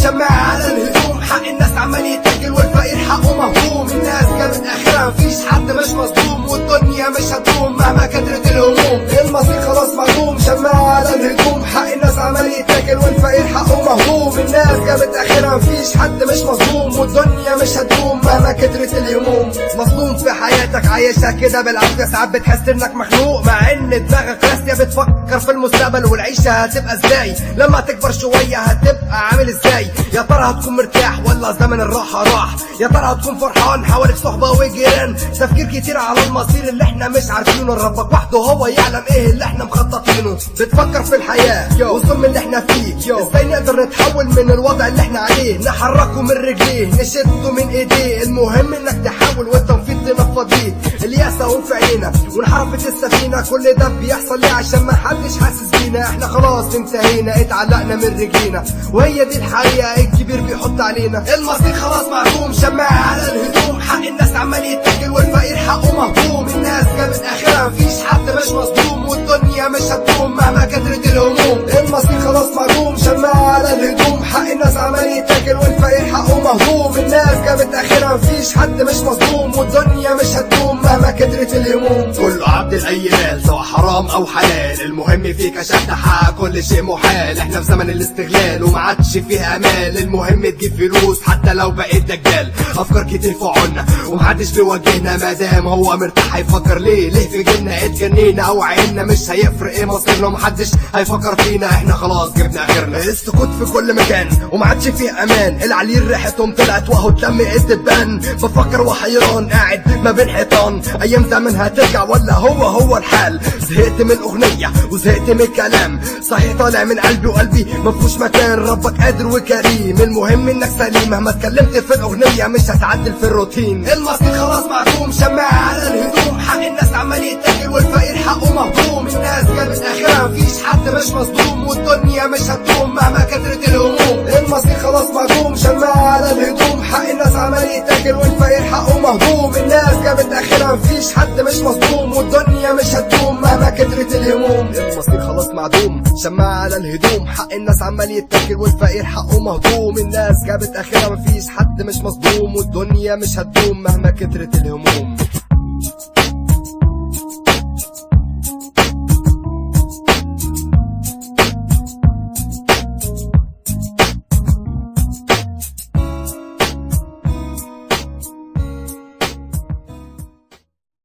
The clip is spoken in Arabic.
شماعة على الهدوم، حق الناس عمال يتاكل والفقير حقه مهضوم. الناس جابت اخرها مفيش حد مش مظلوم، والدنيا مش هتدوم مهما كترت الهموم. المصير خلاص معدوم، شماعة على الهدوم، حق الناس عمال يتاكل والفقير حقه مهضوم. الناس جابت اخرها مفيش حد مش مظلوم، والدنيا مش هتدوم مهما كترت الهموم. مظلوم في حياتك عايشها كده بالعافية، ساعات بتحس انك مخنوق مع ان دماغك راسية. بتفكر في المستقبل والعيشة هتبقى ازاي، لما تكبر شوية هتبقى عامل ازاي. يا ترى هتكون مرتاح ولا زمن الراحة راح؟ يا ترى هتكون فرحان حواليك صحبة وجيران؟ تفكير كتير على المصير اللي احنا مش عارفينه، ربك وحده هو يعلم ايه اللي احنا مخططينه. بتفكر في الحياة والظلم اللي احنا فيه، ازاي نقدر نتحول من الوضع اللي احنا عليه، نحركه من رجليه نشده من ايديه. المهم انك تحاول والتنفيذ تنفضيه. الياس اهو في عينا وانحرفت السفينة، كل ده بيحصل ليه عشان ما حدش حاسس بينا. احنا خلاص انتهينا اتعلقنا من رجلينا، وهي دي الحقيقة الكبير بيحط علينا. المصير خلاص معدوم، شماعة على الهدوم، حق الناس عمال يتاكل والفقير حقه مهضوم. الناس جابت اخرها مفيش حد مش مظلوم، والدنيا مش هتدوم مهما كترت الهموم. المصير خلاص معدوم، شماعة على الهدوم، حق الناس عمال يتاكل والفقير حقه مهضوم. الناس جابت اخرها مفيش حد مش مظلوم، والدنيا مش هتدوم مهما كترت الهموم. كله عبد الايام سواء حرام او حلال، المهم فيك عشان تحقق كل شيء محال. احنا في زمن الاستغلال وما عادش فيه امال، المهم تجيب فلوس حتى لو بقيت دجال. افكار كتير في عنا ومحدش بيواجهنا، مادام هو مرتاح هيفكر ليه في جيلنا اتجنينا او عيننا مش هيفرق ايه مصيرنا، ومحدش هيفكر فينا. احنا خلاص جبنا اخرنا، السكوت في كل مكان وما عادش فيه امان. العليل ريحتهم طلعت وهو اتلم الدبان. بفكر وحيران قاعد ما بين حيطان، ايام زمن هترجع ولا هو الحال؟ زهقت من الاغنية وزهقت من الكلام، صحيح طالع من قلبي وقلبي مفهوش مكان. ربك قادر وكريم، المهم انك سليم، مهما اتكلمت في الاغنية مش هتعدل في الروتين. المصير خلاص معدوم، شماعة على الهدوم، حق الناس عمال يتاكل والفقير حقه مهضوم. الناس جابت اخرها مفيش حد مش مظلوم، والدنيا مش هتدوم مهما كترت الهموم. المصير خلاص معدوم، شماعة على الهدوم، حق الناس عمال يتاكل والفقير حقه مهضوم. الناس جابت اخرها مفيش حد مش مظلوم، والدنيا مش هتدوم مهما كترت الهموم. المصير خلاص معدوم، شماعة على الهدوم، حق الناس عمال يتاكل والفقير حقه مهضوم. الناس جابت اخرها مفيش حد مش مظلوم، والدنيا مش هتدوم مهما كترت الهموم.